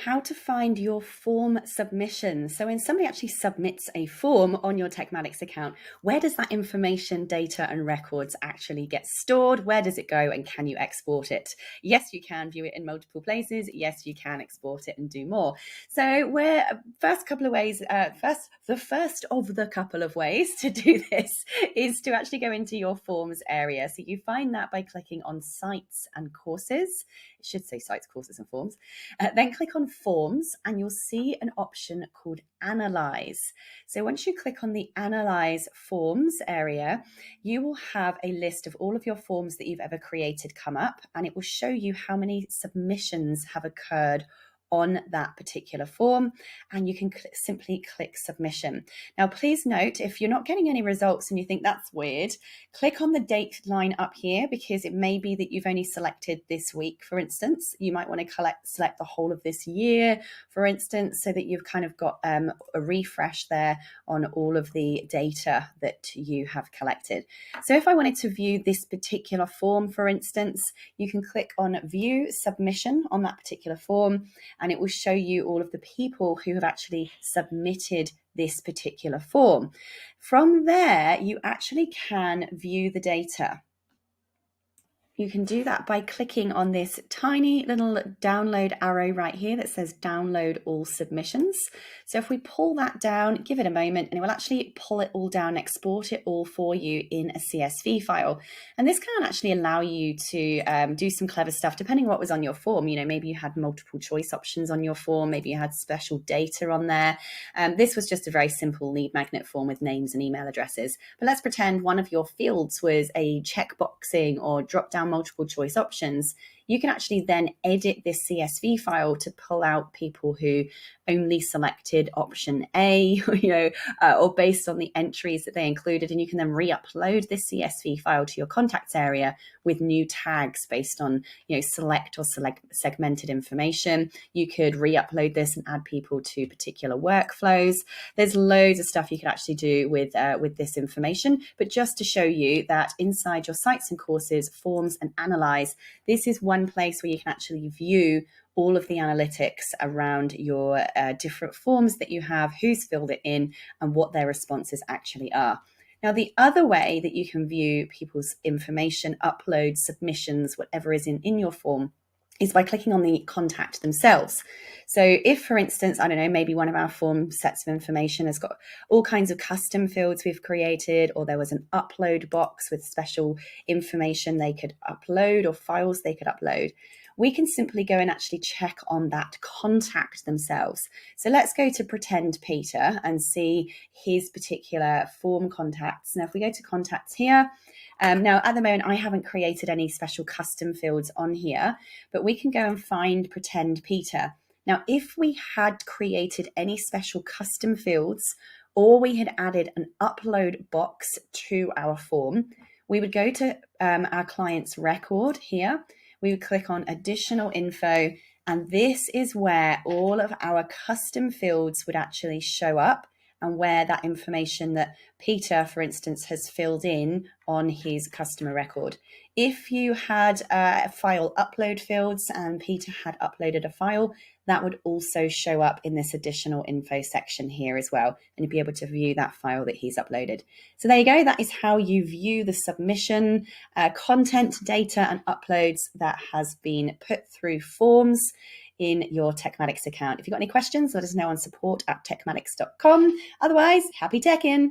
how to find your form submission. So when somebody actually submits a form on your TekMatix account, where does that information, data and records actually get stored? Where does it go and can you export it? Yes, you can view it in multiple places. Yes, you can export it and do more. So we're first couple of ways, the first of the couple of ways to do this is to actually go into your forms area. So you find that by clicking on sites and courses. It should say sites, courses and forms. Then click on forms and you'll see an option called analyze. So once you click on the analyze forms area, you will have a list of all of your forms that you've ever created come up, and it will show you how many submissions have occurred on that particular form, and you can simply click submission. Now, please note, if you're not getting any results and you think that's weird, click on the date line up here, because it may be that you've only selected this week, for instance. You might want to select the whole of this year, for instance, so that you've kind of got a refresh there on all of the data that you have collected. So if I wanted to view this particular form, for instance, you can click on view submission on that particular form, and it will show you all of the people who have actually submitted this particular form. From there, you actually can view the data. You can do that by clicking on this tiny little download arrow right here that says download all submissions. So if we pull that down, give it a moment, and it will actually pull it all down, export it all for you in a CSV file. And this can actually allow you to do some clever stuff depending on what was on your form. You know, maybe you had multiple choice options on your form, maybe you had special data on there. This was just a very simple lead magnet form with names and email addresses. But let's pretend one of your fields was a checkboxing or drop down multiple choice options. You can actually then edit this CSV file to pull out people who only selected option A, or based on the entries that they included, and you can then re-upload this CSV file to your contacts area with new tags based on, select or segmented information. You could re-upload this and add people to particular workflows. There's loads of stuff you can actually do with this information, but just to show you that inside your sites and courses, forms and analyze, this is one place where you can actually view all of the analytics around your different forms that you have, who's filled it in, and what their responses actually are. Now, the other way that you can view people's information, uploads, submissions, whatever is in your form, is by clicking on the contact themselves. So if, for instance, I don't know, maybe one of our form sets of information has got all kinds of custom fields we've created, or there was an upload box with special information they could upload or files they could upload, we can simply go and actually check on that contact themselves. So let's go to pretend Peter and see his particular form contacts. Now, if we go to contacts here, now at the moment, I haven't created any special custom fields on here, but we can go and find pretend Peter. Now, if we had created any special custom fields, or we had added an upload box to our form, we would go to our client's record here. We would click on additional info, and this is where all of our custom fields would actually show up, and where that information that Peter, for instance, has filled in on his customer record. If you had file upload fields and Peter had uploaded a file, that would also show up in this additional info section here as well, and you'd be able to view that file that he's uploaded. So there you go. That is how you view the submission, content, data, and uploads that has been put through forms in your TekMatix account. If you've got any questions, let us know on support@tekmatix.com. Otherwise, happy teching.